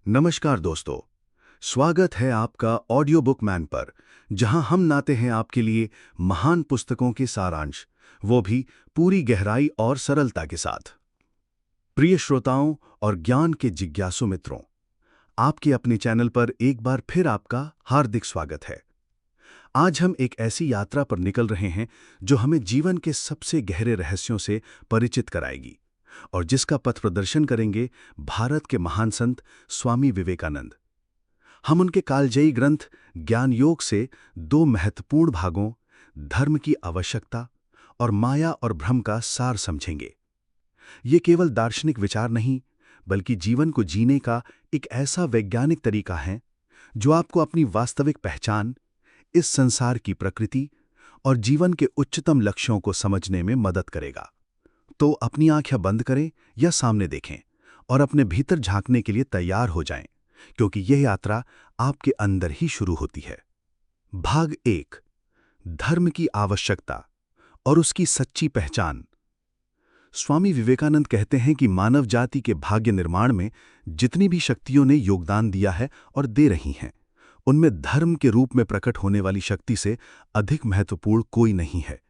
नमस्कार दोस्तों, स्वागत है आपका ऑडियो बुक मैन पर, जहां हम लाते हैं आपके लिए महान पुस्तकों के सारांश, वो भी पूरी गहराई और सरलता के साथ। प्रिय श्रोताओं और ज्ञान के जिज्ञासु मित्रों, आपके अपने चैनल पर एक बार फिर आपका हार्दिक स्वागत है। आज हम एक ऐसी यात्रा पर निकल रहे हैं जो हमें जीवन के सबसे गहरे रहस्यों से परिचित कराएगी और जिसका पथ प्रदर्शन करेंगे भारत के महान संत स्वामी विवेकानंद। हम उनके कालजयी ग्रंथ ज्ञान योग से दो महत्वपूर्ण भागों, धर्म की आवश्यकता और माया और भ्रम का सार समझेंगे। ये केवल दार्शनिक विचार नहीं, बल्कि जीवन को जीने का एक ऐसा वैज्ञानिक तरीका है जो आपको अपनी वास्तविक पहचान, इस संसार की प्रकृति और जीवन के उच्चतम लक्ष्यों को समझने में मदद करेगा। तो अपनी आंखें बंद करें या सामने देखें और अपने भीतर झांकने के लिए तैयार हो जाएं, क्योंकि यह यात्रा आपके अंदर ही शुरू होती है। भाग 1, धर्म की आवश्यकता और उसकी सच्ची पहचान। स्वामी विवेकानंद कहते हैं कि मानव जाति के भाग्य निर्माण में जितनी भी शक्तियों ने योगदान दिया है और दे रही हैं, उनमें धर्म के रूप में प्रकट होने वाली शक्ति से अधिक महत्वपूर्ण कोई नहीं है।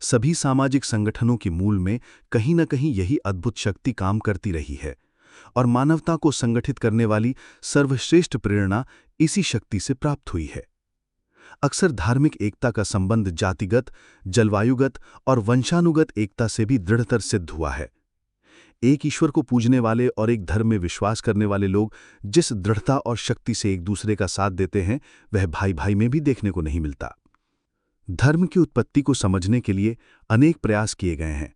सभी सामाजिक संगठनों के मूल में कहीं न कहीं यही अद्भुत शक्ति काम करती रही है और मानवता को संगठित करने वाली सर्वश्रेष्ठ प्रेरणा इसी शक्ति से प्राप्त हुई है। अक्सर धार्मिक एकता का संबंध जातिगत, जलवायुगत और वंशानुगत एकता से भी दृढ़तर सिद्ध हुआ है। एक ईश्वर को पूजने वाले और एक धर्म में विश्वास करने वाले लोग जिस दृढ़ता और शक्ति से एक दूसरे का साथ देते हैं, वह भाई भाई में भी देखने को नहीं मिलता। धर्म की उत्पत्ति को समझने के लिए अनेक प्रयास किए गए हैं।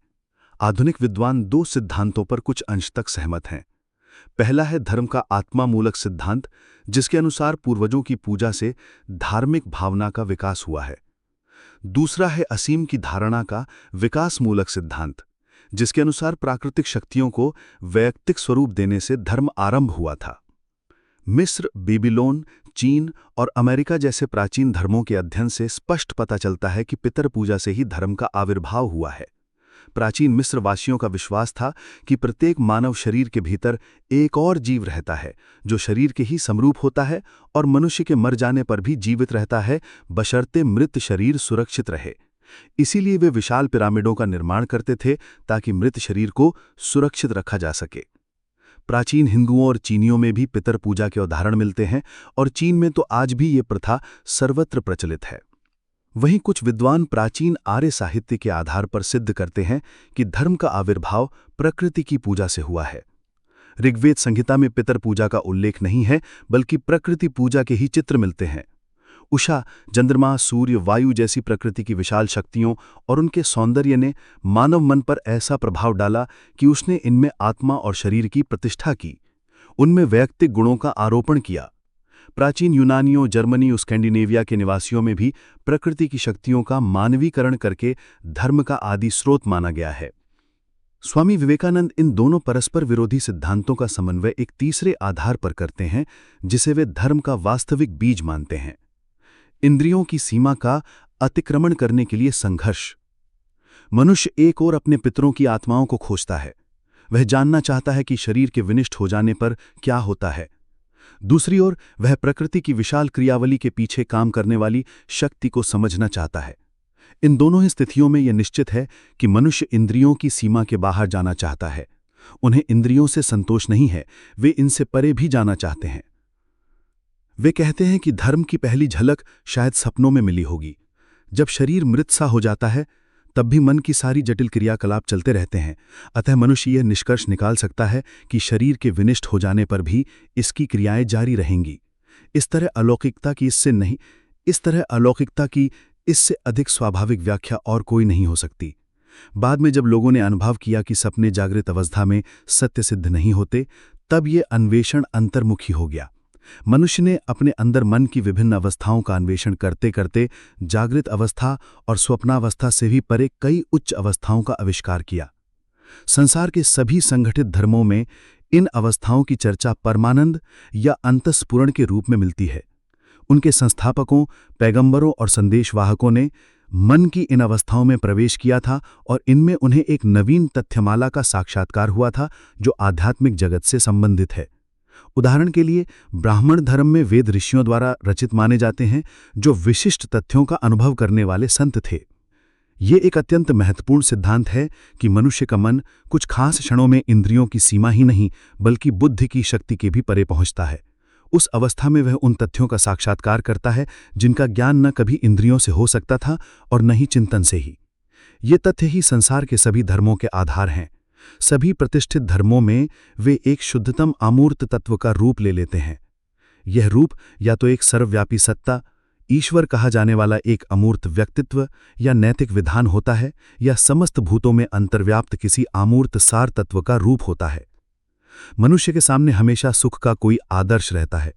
आधुनिक विद्वान दो सिद्धांतों पर कुछ अंश तक सहमत हैं। पहला है धर्म का आत्मा मूलक सिद्धांत, जिसके अनुसार पूर्वजों की पूजा से धार्मिक भावना का विकास हुआ है। दूसरा है असीम की धारणा का विकास मूलक सिद्धांत, जिसके अनुसार प्राकृतिक शक्तियों को वैयक्तिक स्वरूप देने से धर्म आरंभ हुआ था। मिस्र, बेबीलोन, चीन और अमेरिका जैसे प्राचीन धर्मों के अध्ययन से स्पष्ट पता चलता है कि पितर पूजा से ही धर्म का आविर्भाव हुआ है। प्राचीन मिस्र वासियों का विश्वास था कि प्रत्येक मानव शरीर के भीतर एक और जीव रहता है जो शरीर के ही समरूप होता है और मनुष्य के मर जाने पर भी जीवित रहता है, बशर्ते मृत शरीर सुरक्षित रहे। इसीलिए वे विशाल पिरामिडों का निर्माण करते थे ताकि मृत शरीर को सुरक्षित रखा जा सके। प्राचीन हिंदुओं और चीनियों में भी पितर पूजा के उदाहरण मिलते हैं और चीन में तो आज भी ये प्रथा सर्वत्र प्रचलित है। वहीं कुछ विद्वान प्राचीन आर्य साहित्य के आधार पर सिद्ध करते हैं कि धर्म का आविर्भाव प्रकृति की पूजा से हुआ है। ऋग्वेद संहिता में पितर पूजा का उल्लेख नहीं है, बल्कि प्रकृति पूजा के ही चित्र मिलते हैं। उषा, चंद्रमा, सूर्य, वायु जैसी प्रकृति की विशाल शक्तियों और उनके सौंदर्य ने मानव मन पर ऐसा प्रभाव डाला कि उसने इनमें आत्मा और शरीर की प्रतिष्ठा की, उनमें वैयक्तिक गुणों का आरोपण किया। प्राचीन यूनानियों, जर्मनी, स्कैंडिनेविया के निवासियों में भी प्रकृति की शक्तियों का मानवीकरण करके धर्म का आदि स्रोत माना गया है। स्वामी विवेकानंद इन दोनों परस्पर विरोधी सिद्धांतों का समन्वय एक तीसरे आधार पर करते हैं, जिसे वे धर्म का वास्तविक बीज मानते हैं। इंद्रियों की सीमा का अतिक्रमण करने के लिए संघर्ष। मनुष्य एक ओर अपने पितरों की आत्माओं को खोजता है, वह जानना चाहता है कि शरीर के विनिष्ट हो जाने पर क्या होता है। दूसरी ओर वह प्रकृति की विशाल क्रियावली के पीछे काम करने वाली शक्ति को समझना चाहता है। इन दोनों ही स्थितियों में यह निश्चित है कि मनुष्य इंद्रियों की सीमा के बाहर जाना चाहता है। उन्हें इंद्रियों से संतोष नहीं है, वे इनसे परे भी जाना चाहते हैं। वे कहते हैं कि धर्म की पहली झलक शायद सपनों में मिली होगी। जब शरीर मृत सा हो जाता है, तब भी मन की सारी जटिल क्रियाकलाप चलते रहते हैं। अतः मनुष्य यह निष्कर्ष निकाल सकता है कि शरीर के विनिष्ट हो जाने पर भी इसकी क्रियाएं जारी रहेंगी। इस तरह अलौकिकता की इससे अधिक स्वाभाविक व्याख्या और कोई नहीं हो सकती। बाद में जब लोगों ने अनुभव किया कि सपने जागृत अवस्था में सत्य सिद्ध नहीं होते, तब ये अन्वेषण अंतर्मुखी हो गया। मनुष्य ने अपने अंदर मन की विभिन्न अवस्थाओं का अन्वेषण करते करते जागृत अवस्था और स्वप्नावस्था से भी परे कई उच्च अवस्थाओं का आविष्कार किया। संसार के सभी संगठित धर्मों में इन अवस्थाओं की चर्चा परमानंद या अंतस्फुरण के रूप में मिलती है। उनके संस्थापकों, पैगंबरों और संदेशवाहकों ने मन की इन अवस्थाओं में प्रवेश किया था और इनमें उन्हें एक नवीन तथ्यमाला का साक्षात्कार हुआ था जो आध्यात्मिक जगत से संबंधित है। उदाहरण के लिए ब्राह्मण धर्म में वेद ऋषियों द्वारा रचित माने जाते हैं, जो विशिष्ट तथ्यों का अनुभव करने वाले संत थे। ये एक अत्यंत महत्वपूर्ण सिद्धांत है कि मनुष्य का मन कुछ खास क्षणों में इंद्रियों की सीमा ही नहीं बल्कि बुद्धि की शक्ति के भी परे पहुंचता है। उस अवस्था में वह उन तथ्यों का साक्षात्कार करता है जिनका ज्ञान न कभी इंद्रियों से हो सकता था और न ही चिंतन से ही। ये तथ्य ही संसार के सभी धर्मों के आधार हैं। सभी प्रतिष्ठित धर्मों में वे एक शुद्धतम अमूर्त तत्व का रूप ले लेते हैं। यह रूप या तो एक सर्वव्यापी सत्ता, ईश्वर कहा जाने वाला एक अमूर्त व्यक्तित्व या नैतिक विधान होता है, या समस्त भूतों में अंतर्व्याप्त किसी अमूर्त सार तत्व का रूप होता है। मनुष्य के सामने हमेशा सुख का कोई आदर्श रहता है।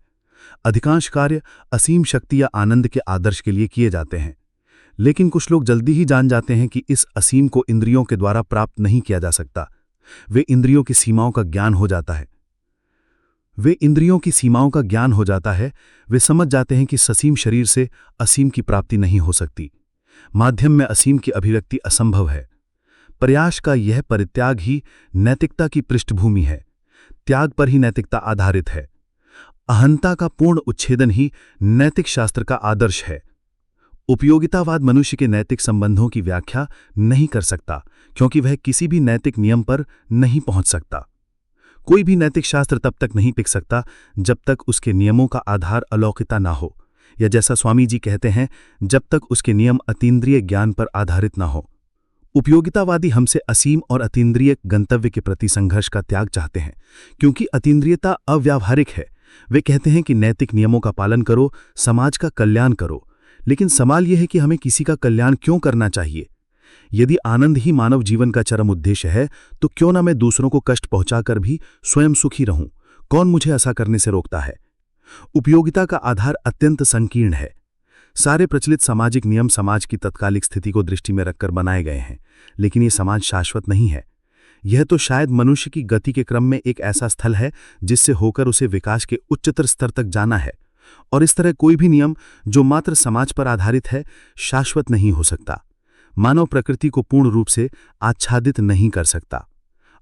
अधिकांश कार्य असीम शक्ति या आनंद के आदर्श के लिए किए जाते हैं, लेकिन कुछ लोग जल्दी ही जान जाते हैं कि इस असीम को इंद्रियों के द्वारा प्राप्त नहीं किया जा सकता। वे इंद्रियों की सीमाओं का ज्ञान हो जाता है। वे समझ जाते हैं कि ससीम शरीर से असीम की प्राप्ति नहीं हो सकती। माध्यम में असीम की अभिव्यक्ति असंभव है। प्रयास का यह परित्याग ही नैतिकता की पृष्ठभूमि है। त्याग पर ही नैतिकता आधारित है। अहंता का पूर्ण उच्छेदन ही नैतिक शास्त्र का आदर्श है। उपयोगितावाद मनुष्य के नैतिक संबंधों की व्याख्या नहीं कर सकता, क्योंकि वह किसी भी नैतिक नियम पर नहीं पहुंच सकता। कोई भी नैतिक शास्त्र तब तक नहीं टिक सकता जब तक उसके नियमों का आधार अलौकिकता ना हो, या जैसा स्वामी जी कहते हैं, जब तक उसके नियम अतीन्द्रिय ज्ञान पर आधारित ना हो। उपयोगितावादी हमसे असीम और अतीन्द्रिय गंतव्य के प्रति संघर्ष का त्याग चाहते हैं, क्योंकि अतीन्द्रियता अव्यावहारिक है। वे कहते हैं कि नैतिक नियमों का पालन करो, समाज का कल्याण करो, लेकिन सवाल यह है कि हमें किसी का कल्याण क्यों करना चाहिए? यदि आनंद ही मानव जीवन का चरम उद्देश्य है, तो क्यों ना मैं दूसरों को कष्ट पहुंचाकर भी स्वयं सुखी रहूं? कौन मुझे ऐसा करने से रोकता है? उपयोगिता का आधार अत्यंत संकीर्ण है। सारे प्रचलित सामाजिक नियम समाज की तत्कालिक स्थिति को दृष्टि में रखकर बनाए गए हैं, लेकिन ये समाज शाश्वत नहीं है। यह तो शायद मनुष्य की गति के क्रम में एक ऐसा स्थल है जिससे होकर उसे विकास के उच्चतर स्तर तक जाना है, और इस तरह कोई भी नियम जो मात्र समाज पर आधारित है शाश्वत नहीं हो सकता। मानव प्रकृति को पूर्ण रूप से आच्छादित नहीं कर सकता।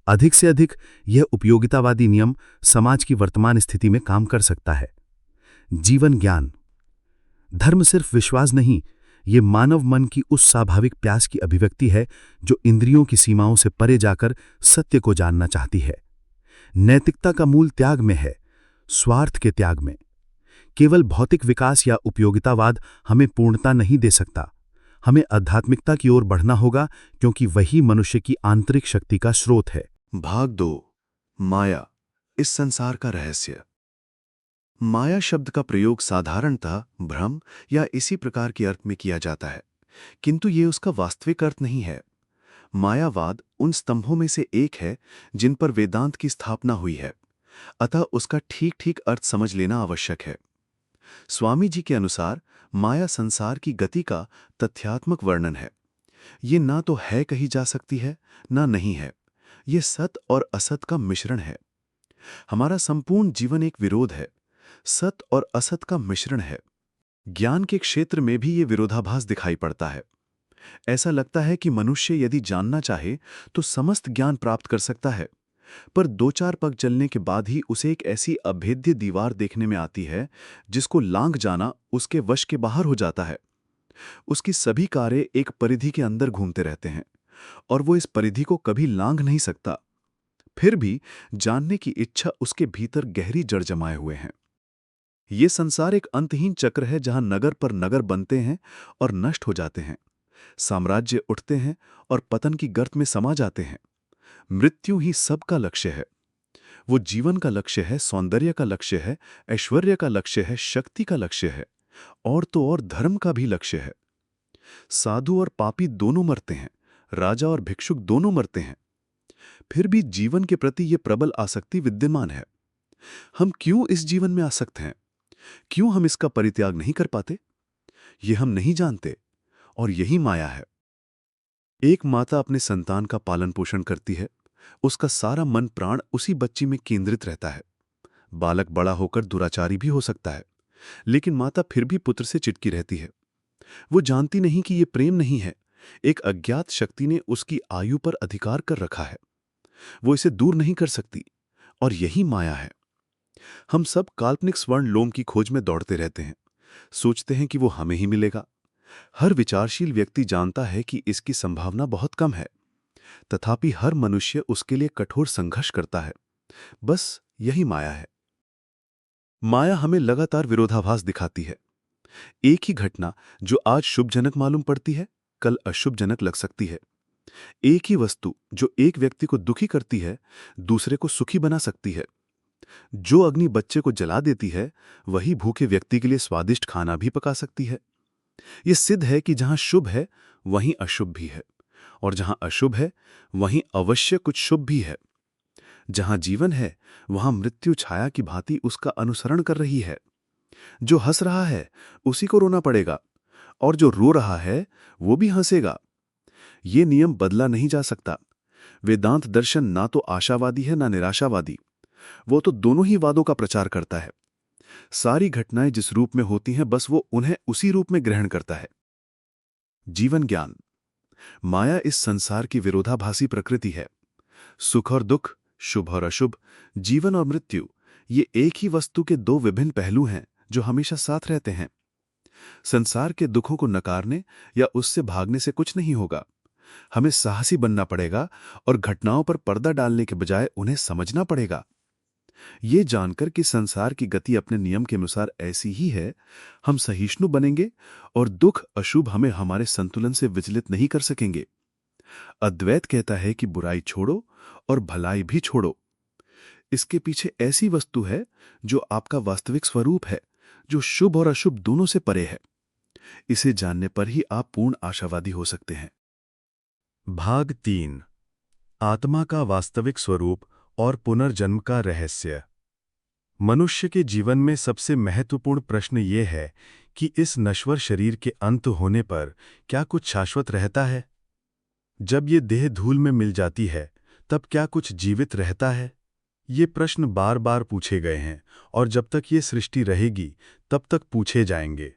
अधिक से अधिक यह उपयोगितावादी नियम समाज की वर्तमान स्थिति में काम कर सकता है। जीवन ज्ञान। धर्म सिर्फ विश्वास नहीं, ये मानव मन की उस स्वाभाविक प्यास की अभिव्यक्ति है जो इंद्रियों की सीमाओं से परे जाकर सत्य को जानना चाहती है। नैतिकता का मूल त्याग में है, स्वार्थ के त्याग में। केवल भौतिक विकास या उपयोगितावाद हमें पूर्णता नहीं दे सकता। हमें आध्यात्मिकता की ओर बढ़ना होगा, क्योंकि वही मनुष्य की आंतरिक शक्ति का स्रोत है। भाग 2। माया, इस संसार का रहस्य। माया शब्द का प्रयोग साधारणतः भ्रम या इसी प्रकार के अर्थ में किया जाता है, किंतु ये उसका वास्तविक अर्थ नहीं है। मायावाद उन स्तंभों में से एक है जिन पर वेदांत की स्थापना हुई है, अतः उसका ठीक ठीक अर्थ समझ लेना आवश्यक है। स्वामी जी के अनुसार माया संसार की गति का तथ्यात्मक वर्णन है। ये ना तो है कही जा सकती है, ना नहीं है। ये सत और असत का मिश्रण है। हमारा संपूर्ण जीवन एक विरोध है, सत और असत का मिश्रण है। ज्ञान के क्षेत्र में भी ये विरोधाभास दिखाई पड़ता है। ऐसा लगता है कि मनुष्य यदि जानना चाहे तो समस्त ज्ञान प्राप्त कर सकता है, पर दो चार पग चलने के बाद ही उसे एक ऐसी अभेद्य दीवार देखने में आती है जिसको लांघ जाना उसके वश के बाहर हो जाता है। उसकी सभी कार्य एक परिधि के अंदर घूमते रहते हैं और वो इस परिधि को कभी लांघ नहीं सकता। फिर भी जानने की इच्छा उसके भीतर गहरी जड़ जमाए हुए हैं। ये संसार एक अंतहीन चक्र है जहां नगर पर नगर बनते हैं और नष्ट हो जाते हैं, साम्राज्य उठते हैं और पतन की गर्त में समा जाते हैं। मृत्यु ही सबका लक्ष्य है। वो जीवन का लक्ष्य है, सौंदर्य का लक्ष्य है, ऐश्वर्य का लक्ष्य है, शक्ति का लक्ष्य है, और तो और धर्म का भी लक्ष्य है। साधु और पापी दोनों मरते हैं, राजा और भिक्षुक दोनों मरते हैं। फिर भी जीवन के प्रति ये प्रबल आसक्ति विद्यमान है। हम क्यों इस जीवन में आसक्त हैं? क्यों हम इसका परित्याग नहीं कर पाते? ये हम नहीं जानते, और यही माया है। एक माता अपने संतान का पालन पोषण करती है। उसका सारा मन प्राण उसी बच्ची में केंद्रित रहता है। बालक बड़ा होकर दुराचारी भी हो सकता है, लेकिन माता फिर भी पुत्र से चिटकी रहती है। वो जानती नहीं कि ये प्रेम नहीं है, एक अज्ञात शक्ति ने उसकी आयु पर अधिकार कर रखा है। वो इसे दूर नहीं कर सकती, और यही माया है। हम सब काल्पनिक स्वर्ण लोम की खोज में दौड़ते रहते हैं, सोचते हैं कि वो हमें ही मिलेगा। हर विचारशील व्यक्ति जानता है कि इसकी संभावना बहुत कम है, तथापि हर मनुष्य उसके लिए कठोर संघर्ष करता है। बस यही माया है। माया हमें लगातार विरोधाभास दिखाती है। एक ही घटना जो आज शुभजनक मालूम पड़ती है, कल अशुभजनक लग सकती है। एक ही वस्तु जो एक व्यक्ति को दुखी करती है, दूसरे को सुखी बना सकती है। जो अग्नि बच्चे को जला देती है, वही भूखे व्यक्ति के लिए स्वादिष्ट खाना भी पका सकती है। यह सिद्ध है कि जहां शुभ है, वहीं अशुभ भी है, और जहां अशुभ है, वहीं अवश्य कुछ शुभ भी है। जहां जीवन है, वहां मृत्यु छाया की भांति उसका अनुसरण कर रही है। जो हंस रहा है, उसी को रोना पड़ेगा, और जो रो रहा है, वो भी हंसेगा। ये नियम बदला नहीं जा सकता। वेदांत दर्शन ना तो आशावादी है ना निराशावादी, वो तो दोनों ही वादों का प्रचार करता है। सारी घटनाएं जिस रूप में होती हैं, बस वो उन्हें उसी रूप में ग्रहण करता है। जीवन ज्ञान। माया इस संसार की विरोधाभासी प्रकृति है। सुख और दुख, शुभ और अशुभ, जीवन और मृत्यु, ये एक ही वस्तु के दो विभिन्न पहलू हैं जो हमेशा साथ रहते हैं। संसार के दुखों को नकारने या उससे भागने से कुछ नहीं होगा। हमें साहसी बनना पड़ेगा और घटनाओं पर पर्दा डालने के बजाय उन्हें समझना पड़ेगा। ये जानकर कि संसार की गति अपने नियम के अनुसार ऐसी ही है, हम सहिष्णु बनेंगे और दुख अशुभ हमें हमारे संतुलन से विचलित नहीं कर सकेंगे। अद्वैत कहता है कि बुराई छोड़ो और भलाई भी छोड़ो। इसके पीछे ऐसी वस्तु है जो आपका वास्तविक स्वरूप है, जो शुभ और अशुभ दोनों से परे है। इसे जानने पर ही आप पूर्ण आशावादी हो सकते हैं। भाग 3। आत्मा का वास्तविक स्वरूप और पुनर्जन्म का रहस्य। मनुष्य के जीवन में सबसे महत्वपूर्ण प्रश्न ये है कि इस नश्वर शरीर के अंत होने पर क्या कुछ शाश्वत रहता है? जब ये देह धूल में मिल जाती है, तब क्या कुछ जीवित रहता है? ये प्रश्न बार बार पूछे गए हैं और जब तक ये सृष्टि रहेगी, तब तक पूछे जाएंगे।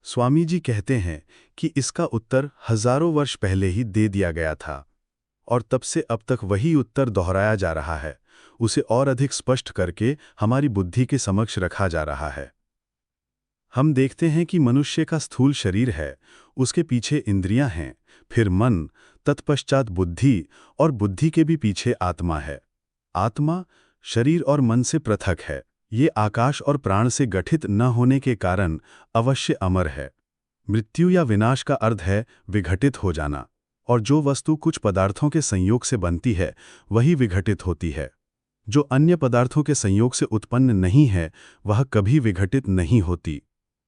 स्वामी जी कहते हैं कि इसका उत्तर हजारों वर्ष पहले ही दे दिया गया था, और तब से अब तक वही उत्तर दोहराया जा रहा है, उसे और अधिक स्पष्ट करके हमारी बुद्धि के समक्ष रखा जा रहा है। हम देखते हैं कि मनुष्य का स्थूल शरीर है, उसके पीछे इंद्रियां हैं, फिर मन, तत्पश्चात बुद्धि, और बुद्धि के भी पीछे आत्मा है। आत्मा शरीर और मन से पृथक है। ये आकाश और प्राण से गठित न होने के कारण अवश्य अमर है। मृत्यु या विनाश का अर्थ है विघटित हो जाना, और जो वस्तु कुछ पदार्थों के संयोग से बनती है, वही विघटित होती है। जो अन्य पदार्थों के संयोग से उत्पन्न नहीं है, वह कभी विघटित नहीं होती,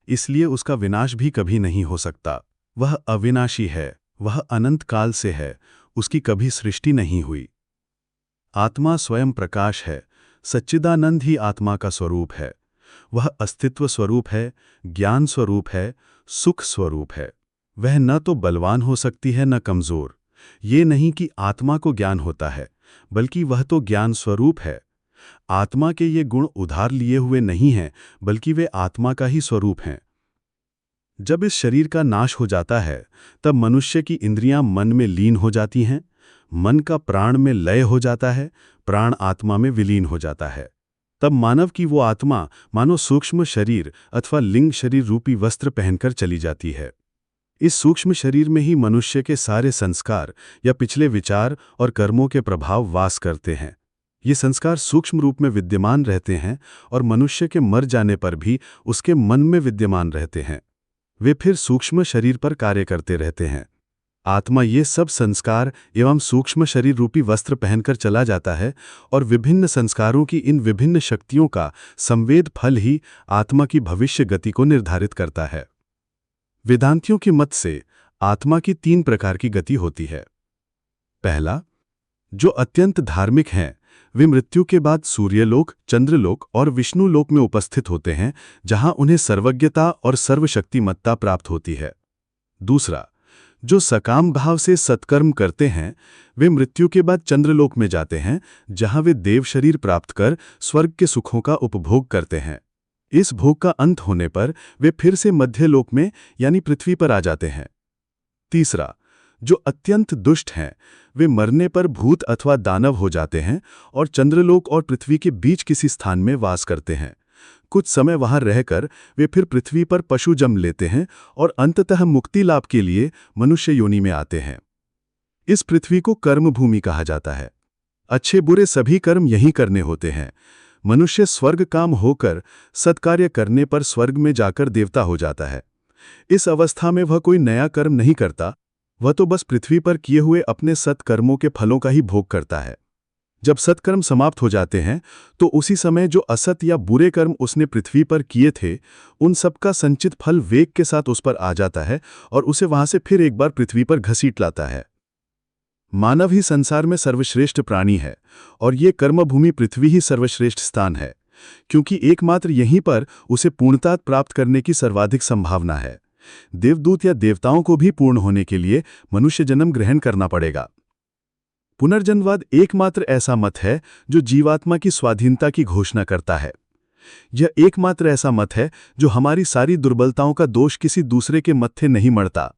इसलिए उसका विनाश भी कभी नहीं हो सकता। वह अविनाशी है, वह अनंत काल से है, उसकी कभी सृष्टि नहीं हुई। आत्मा स्वयं प्रकाश है, सच्चिदानंद ही आत्मा का स्वरूप है। वह अस्तित्व स्वरूप है, ज्ञान स्वरूप है, सुख स्वरूप है। वह न तो बलवान हो सकती है न कमजोर। ये नहीं कि आत्मा को ज्ञान होता है, बल्कि वह तो ज्ञान स्वरूप है। आत्मा के ये गुण उधार लिए हुए नहीं हैं, बल्कि वे आत्मा का ही स्वरूप हैं। जब इस शरीर का नाश हो जाता है, तब मनुष्य की इंद्रियां मन में लीन हो जाती हैं, मन का प्राण में लय हो जाता है, प्राण आत्मा में विलीन हो जाता है। तब मानव की वो आत्मा मानो सूक्ष्म शरीर अथवा लिंग शरीर रूपी वस्त्र पहनकर चली जाती है। इस सूक्ष्म शरीर में ही मनुष्य के सारे संस्कार या पिछले विचार और कर्मों के प्रभाव वास करते हैं। ये संस्कार सूक्ष्म रूप में विद्यमान रहते हैं और मनुष्य के मर जाने पर भी उसके मन में विद्यमान रहते हैं। वे फिर सूक्ष्म शरीर पर कार्य करते रहते हैं। आत्मा ये सब संस्कार एवं सूक्ष्म शरीर रूपी वस्त्र पहनकर चला जाता है, और विभिन्न संस्कारों की इन विभिन्न शक्तियों का संवेद फल ही आत्मा की भविष्य गति को निर्धारित करता है। वेदांतियों के मत से आत्मा की 3 प्रकार की गति होती है। पहला, जो अत्यंत धार्मिक हैं, वे मृत्यु के बाद सूर्यलोक, चंद्रलोक और विष्णुलोक में उपस्थित होते हैं, जहां उन्हें सर्वज्ञता और सर्वशक्तिमत्ता प्राप्त होती है। दूसरा, जो सकाम भाव से सत्कर्म करते हैं, वे मृत्यु के बाद चंद्रलोक में जाते हैं, जहां वे देव शरीर प्राप्त कर स्वर्ग के सुखों का उपभोग करते हैं। इस भोग का अंत होने पर वे फिर से मध्यलोक में यानी पृथ्वी पर आ जाते हैं। तीसरा, जो अत्यंत दुष्ट हैं, वे मरने पर भूत अथवा दानव हो जाते हैं और चंद्रलोक और पृथ्वी के बीच किसी स्थान में वास करते हैं। कुछ समय वहां रहकर वे फिर पृथ्वी पर पशु जन्म लेते हैं और अंततः मुक्ति लाभ के लिए मनुष्य योनि में आते हैं। इस पृथ्वी को कर्म भूमि कहा जाता है। अच्छे बुरे सभी कर्म यहीं करने होते हैं। मनुष्य स्वर्ग काम होकर सत्कार्य करने पर स्वर्ग में जाकर देवता हो जाता है। इस अवस्था में वह कोई नया कर्म नहीं करता, वह तो बस पृथ्वी पर किए हुए अपने सत्कर्मों के फलों का ही भोग करता है। जब सत्कर्म समाप्त हो जाते हैं तो उसी समय जो असत या बुरे कर्म उसने पृथ्वी पर किए थे, उन सब का संचित फल वेग के साथ उस पर आ जाता है और उसे वहां से फिर एक बार पृथ्वी पर घसीट लाता है। मानव ही संसार में सर्वश्रेष्ठ प्राणी है और ये कर्मभूमि पृथ्वी ही सर्वश्रेष्ठ स्थान है, क्योंकि एकमात्र यहीं पर उसे पूर्णता प्राप्त करने की सर्वाधिक संभावना है। देवदूत या देवताओं को भी पूर्ण होने के लिए मनुष्य जन्म ग्रहण करना पड़ेगा। पुनर्जन्मवाद एकमात्र ऐसा मत है जो जीवात्मा की स्वाधीनता की घोषणा करता है। यह एकमात्र ऐसा मत है जो हमारी सारी दुर्बलताओं का दोष किसी दूसरे के मत्थे नहीं मढ़ता।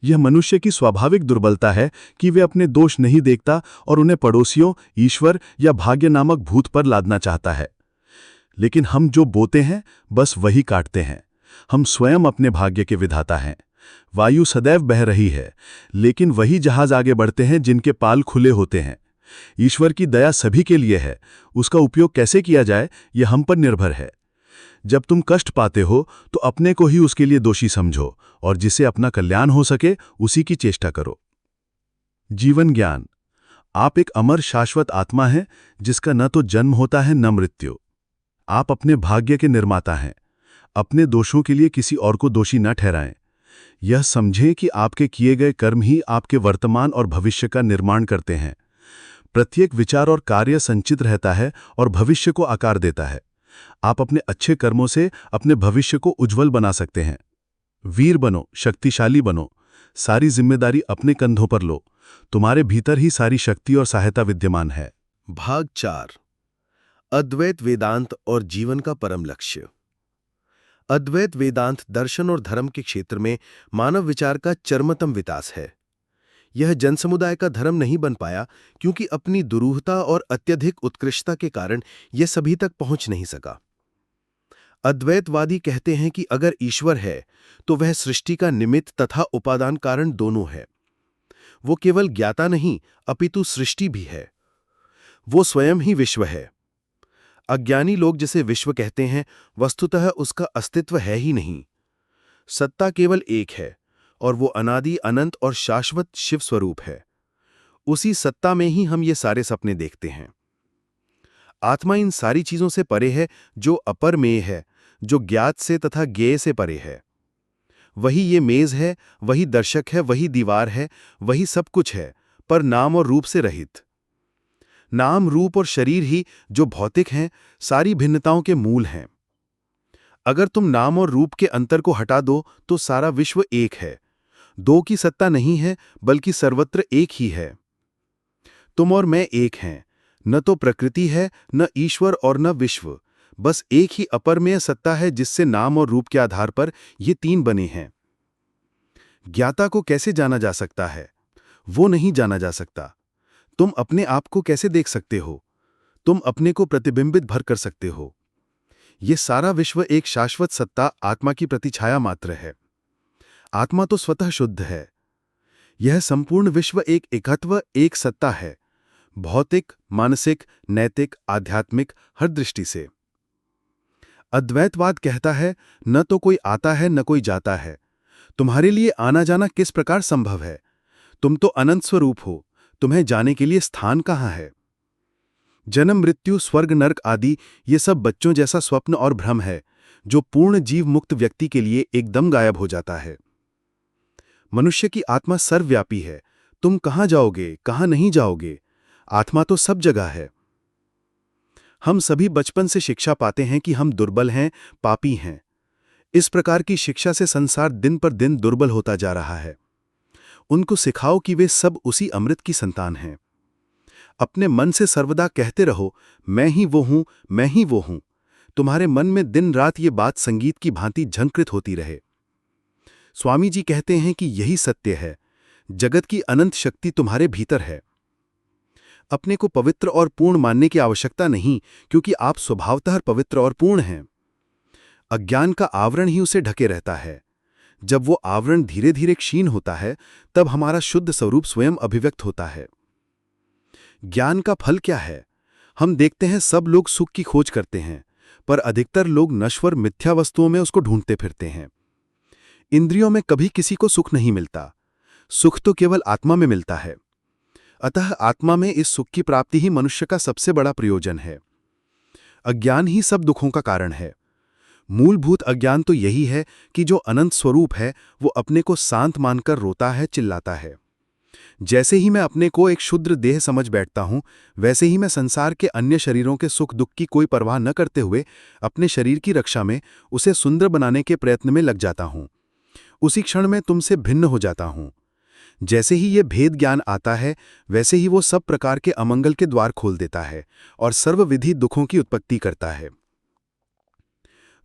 यह मनुष्य की स्वाभाविक दुर्बलता है कि वे अपने दोष नहीं देखता और उन्हें पड़ोसियों, ईश्वर या भाग्य नामक भूत पर लादना चाहता है। लेकिन हम जो बोते हैं बस वही काटते हैं। हम स्वयं अपने भाग्य के विधाता हैं। वायु सदैव बह रही है, लेकिन वही जहाज आगे बढ़ते हैं जिनके पाल खुले होते हैं। ईश्वर की दया सभी के लिए है, उसका उपयोग कैसे किया जाए यह हम पर निर्भर है। जब तुम कष्ट पाते हो तो अपने को ही उसके लिए दोषी समझो और जिसे अपना कल्याण हो सके उसी की चेष्टा करो। जीवन ज्ञान। आप एक अमर शाश्वत आत्मा हैं जिसका न तो जन्म होता है न मृत्यु। आप अपने भाग्य के निर्माता हैं। अपने दोषों के लिए किसी और को दोषी न ठहराएं। यह समझें कि आपके किए गए कर्म ही आपके वर्तमान और भविष्य का निर्माण करते हैं। प्रत्येक विचार और कार्य संचित रहता है और भविष्य को आकार देता है। आप अपने अच्छे कर्मों से अपने भविष्य को उज्जवल बना सकते हैं। वीर बनो, शक्तिशाली बनो, सारी जिम्मेदारी अपने कंधों पर लो। तुम्हारे भीतर ही सारी शक्ति और सहायता विद्यमान है। भाग 4। अद्वैत वेदांत और जीवन का परम लक्ष्य। अद्वैत वेदांत दर्शन और धर्म के क्षेत्र में मानव विचार का चरमतम विकास है। यह जनसमुदाय का धर्म नहीं बन पाया क्योंकि अपनी दुरूहता और अत्यधिक उत्कृष्टता के कारण यह सभी तक पहुंच नहीं सका। अद्वैतवादी कहते हैं कि अगर ईश्वर है तो वह सृष्टि का निमित्त तथा उपादान कारण दोनों है। वो केवल ज्ञाता नहीं अपितु सृष्टि भी है। वो स्वयं ही विश्व है। अज्ञानी लोग जिसे विश्व कहते हैं, वस्तुतः उसका अस्तित्व है ही नहीं। सत्ता केवल एक है और वो अनादि अनंत और शाश्वत शिव स्वरूप है। उसी सत्ता में ही हम ये सारे सपने देखते हैं। आत्मा इन सारी चीजों से परे है, जो अपरमेय है, जो ज्ञात से तथा ज्ञेय से परे है। वही ये मेज है, वही दर्शक है, वही दीवार है, वही सब कुछ है, पर नाम और रूप से रहित। नाम, रूप और शरीर ही जो भौतिक हैं, सारी भिन्नताओं के मूल हैं। अगर तुम नाम और रूप के अंतर को हटा दो तो सारा विश्व एक है। दो की सत्ता नहीं है, बल्कि सर्वत्र एक ही है। तुम और मैं एक हैं। न तो प्रकृति है, न ईश्वर और न विश्व। बस एक ही अपरमेय सत्ता है जिससे नाम और रूप के आधार पर ये तीन बने हैं। ज्ञाता को कैसे जाना जा सकता है? वो नहीं जाना जा सकता। तुम अपने आप को कैसे देख सकते हो? तुम अपने को प्रतिबिंबित भर कर सकते हो। ये सारा विश्व एक शाश्वत सत्ता आत्मा की प्रतिछाया मात्र है। आत्मा तो स्वतः शुद्ध है। यह संपूर्ण विश्व एक एकत्व, एक सत्ता है, भौतिक, मानसिक, नैतिक, आध्यात्मिक, हर दृष्टि से। अद्वैतवाद कहता है, न तो कोई आता है न कोई जाता है। तुम्हारे लिए आना जाना किस प्रकार संभव है? तुम तो अनंत स्वरूप हो, तुम्हें जाने के लिए स्थान कहाँ है? जन्म, मृत्यु, स्वर्ग, नरक आदि ये सब बच्चों जैसा स्वप्न और भ्रम है, जो पूर्ण जीव मुक्त व्यक्ति के लिए एकदम गायब हो जाता है। मनुष्य की आत्मा सर्वव्यापी है। तुम कहाँ जाओगे, कहाँ नहीं जाओगे? आत्मा तो सब जगह है। हम सभी बचपन से शिक्षा पाते हैं कि हम दुर्बल हैं, पापी हैं। इस प्रकार की शिक्षा से संसार दिन पर दिन दुर्बल होता जा रहा है। उनको सिखाओ कि वे सब उसी अमृत की संतान हैं। अपने मन से सर्वदा कहते रहो, मैं ही वो हूं, मैं ही वो हूं। तुम्हारे मन में दिन रात ये बात संगीत की भांति झंकृत होती रहे। स्वामी जी कहते हैं कि यही सत्य है। जगत की अनंत शक्ति तुम्हारे भीतर है। अपने को पवित्र और पूर्ण मानने की आवश्यकता नहीं, क्योंकि आप स्वभावतः पवित्र और पूर्ण हैं। अज्ञान का आवरण ही उसे ढके रहता है। जब वो आवरण धीरे धीरे क्षीण होता है, तब हमारा शुद्ध स्वरूप स्वयं अभिव्यक्त होता है। ज्ञान का फल क्या है? हम देखते हैं सब लोग सुख की खोज करते हैं, पर अधिकतर लोग नश्वर मिथ्या वस्तुओं में उसको ढूंढते फिरते हैं। इंद्रियों में कभी किसी को सुख नहीं मिलता, सुख तो केवल आत्मा में मिलता है। अतः आत्मा में इस सुख की प्राप्ति ही मनुष्य का सबसे बड़ा प्रयोजन है। अज्ञान ही सब दुखों का कारण है। मूलभूत अज्ञान तो यही है कि जो अनंत स्वरूप है वो अपने को शांत मानकर रोता है, चिल्लाता है। जैसे ही मैं अपने को एक क्षुद्र देह समझ बैठता हूं, वैसे ही मैं संसार के अन्य शरीरों के सुख दुख की कोई परवाह न करते हुए अपने शरीर की रक्षा में, उसे सुंदर बनाने के प्रयत्न में लग जाता हूं। उसी क्षण में तुमसे भिन्न हो जाता हूं। जैसे ही ये भेद ज्ञान आता है, वैसे ही वो सब प्रकार के अमंगल के द्वार खोल देता है और सर्वविधि दुखों की उत्पत्ति करता है।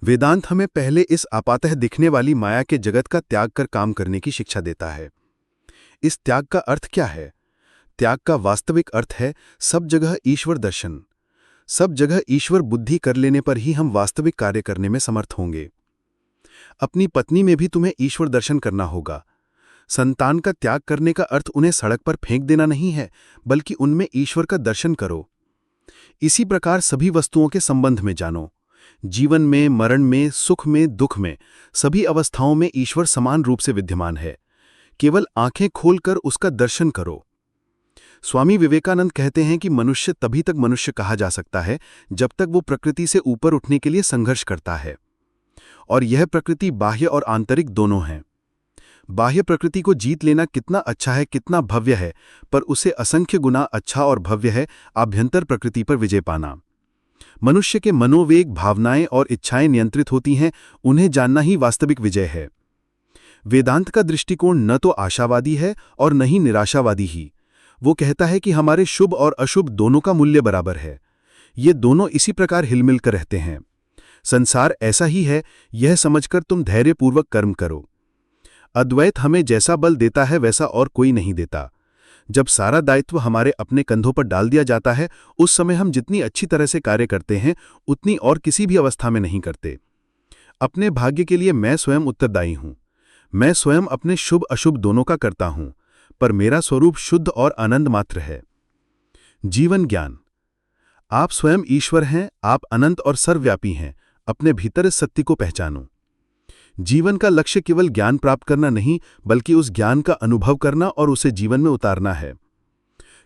वेदांत हमें पहले इस आपातः दिखने वाली माया के जगत का त्याग कर काम करने की शिक्षा देता है। इस त्याग का अर्थ क्या है? त्याग का वास्तविक अर्थ है सब जगह ईश्वर दर्शन। सब जगह ईश्वर बुद्धि कर लेने पर ही हम वास्तविक कार्य करने में समर्थ होंगे। अपनी पत्नी में भी तुम्हें ईश्वर दर्शन करना होगा। संतान का त्याग करने का अर्थ उन्हें सड़क पर फेंक देना नहीं है, बल्कि उनमें ईश्वर का दर्शन करो। इसी प्रकार सभी वस्तुओं के संबंध में जानो। जीवन में, मरण में, सुख में, दुख में, सभी अवस्थाओं में ईश्वर समान रूप से विद्यमान है। केवल आंखें खोलकर उसका दर्शन करो। स्वामी विवेकानंद कहते हैं कि मनुष्य तभी तक मनुष्य कहा जा सकता है जब तक वो प्रकृति से ऊपर उठने के लिए संघर्ष करता है। और यह प्रकृति बाह्य और आंतरिक दोनों है। बाह्य प्रकृति को जीत लेना कितना अच्छा है, कितना भव्य है, पर उसे असंख्य गुना अच्छा और भव्य है आभ्यंतर प्रकृति पर विजय पाना। मनुष्य के मनोवेग, भावनाएं और इच्छाएं नियंत्रित होती हैं, उन्हें जानना ही वास्तविक विजय है। वेदांत का दृष्टिकोण न तो आशावादी है और न ही निराशावादी ही। वो कहता है कि हमारे शुभ और अशुभ दोनों का मूल्य बराबर है। ये दोनों इसी प्रकार हिलमिल कर रहते हैं। संसार ऐसा ही है, यह समझकर तुम धैर्यपूर्वक कर्म करो। अद्वैत हमें जैसा बल देता है वैसा और कोई नहीं देता। जब सारा दायित्व हमारे अपने कंधों पर डाल दिया जाता है, उस समय हम जितनी अच्छी तरह से कार्य करते हैं, उतनी और किसी भी अवस्था में नहीं करते। अपने भाग्य के लिए मैं स्वयं उत्तरदायी हूं। मैं स्वयं अपने शुभ अशुभ दोनों का करता हूं, पर मेरा स्वरूप शुद्ध और आनंद मात्र है। जीवन ज्ञान। आप स्वयं ईश्वर हैं, आप अनंत और सर्वव्यापी हैं। अपने भीतर इस सत्य को पहचानो। जीवन का लक्ष्य केवल ज्ञान प्राप्त करना नहीं, बल्कि उस ज्ञान का अनुभव करना और उसे जीवन में उतारना है।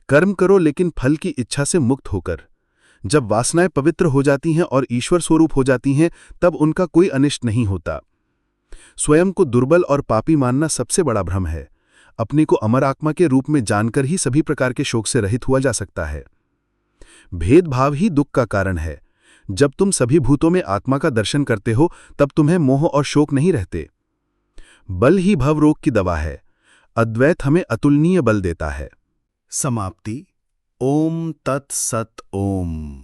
कर्म करो, लेकिन फल की इच्छा से मुक्त होकर। जब वासनाएं पवित्र हो जाती हैं और ईश्वर स्वरूप हो जाती हैं, तब उनका कोई अनिष्ट नहीं होता। स्वयं को दुर्बल और पापी मानना सबसे बड़ा भ्रम है। अपने को अमर आत्मा के रूप में जानकर ही सभी प्रकार के शोक से रहित हुआ जा सकता है। भेदभाव ही दुख का कारण है। जब तुम सभी भूतों में आत्मा का दर्शन करते हो, तब तुम्हें मोह और शोक नहीं रहते। बल ही भव रोग की दवा है। अद्वैत हमें अतुलनीय बल देता है। समाप्ति। ओम तत्सत ओम।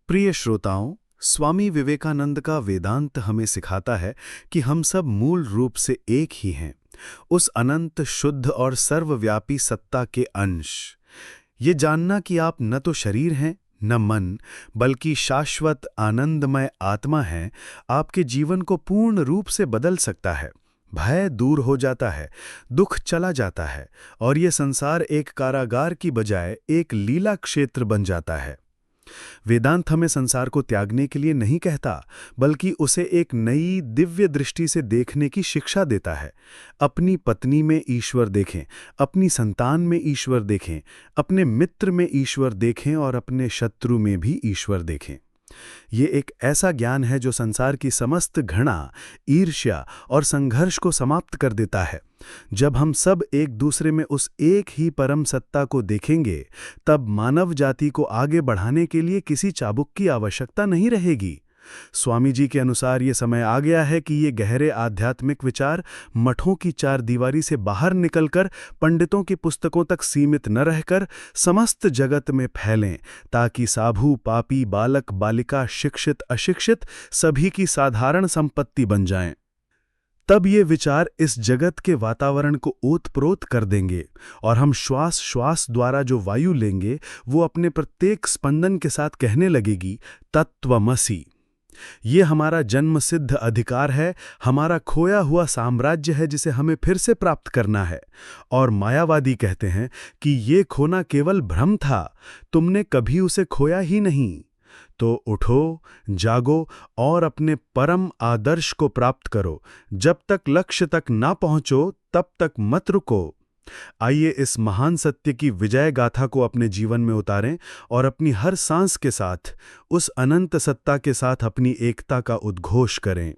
प्रिय श्रोताओं, स्वामी विवेकानंद का वेदांत हमें सिखाता है कि हम सब मूल रूप से एक ही हैं, उस अनंत, शुद्ध और सर्वव्यापी सत्ता के अंश। ये जानना कि आप न तो शरीर हैं, न मन, बल्कि शाश्वत आनंदमय आत्मा हैं, आपके जीवन को पूर्ण रूप से बदल सकता है। भय दूर हो जाता है, दुख चला जाता है और ये संसार एक कारागार की बजाय एक लीला क्षेत्र बन जाता है। वेदांत हमें संसार को त्यागने के लिए नहीं कहता, बल्कि उसे एक नई दिव्य दृष्टि से देखने की शिक्षा देता है। अपनी पत्नी में ईश्वर देखें, अपनी संतान में ईश्वर देखें, अपने मित्र में ईश्वर देखें और अपने शत्रु में भी ईश्वर देखें। ये एक ऐसा ज्ञान है जो संसार की समस्त घृणा, ईर्ष्या और संघर्ष को समाप्त कर देता है। जब हम सब एक दूसरे में उस एक ही परम सत्ता को देखेंगे, तब मानव जाति को आगे बढ़ाने के लिए किसी चाबुक की आवश्यकता नहीं रहेगी। स्वामी जी के अनुसार ये समय आ गया है कि ये गहरे आध्यात्मिक विचार मठों की चार दीवारी से बाहर निकलकर पंडितों की पुस्तकों तक सीमित न रहकर समस्त जगत में फैलें, ताकि साधु, पापी, बालक, बालिका, शिक्षित, अशिक्षित सभी की साधारण संपत्ति बन जाएं। तब ये विचार इस जगत के वातावरण को ओतप्रोत कर देंगे और हम श्वास श्वास द्वारा जो वायु लेंगे वो अपने प्रत्येक स्पंदन के साथ कहने लगेगी, तत्त्वमसि। ये हमारा जन्मसिद्ध अधिकार है, हमारा खोया हुआ साम्राज्य है जिसे हमें फिर से प्राप्त करना है। और मायावादी कहते हैं कि ये खोना केवल भ्रम था, तुमने कभी उसे खोया ही नहीं। तो उठो, जागो और अपने परम आदर्श को प्राप्त करो। जब तक लक्ष्य तक ना पहुंचो तब तक मत रुको। आइए इस महान सत्य की विजय गाथा को अपने जीवन में उतारें और अपनी हर सांस के साथ उस अनंत सत्ता के साथ अपनी एकता का उद्घोष करें।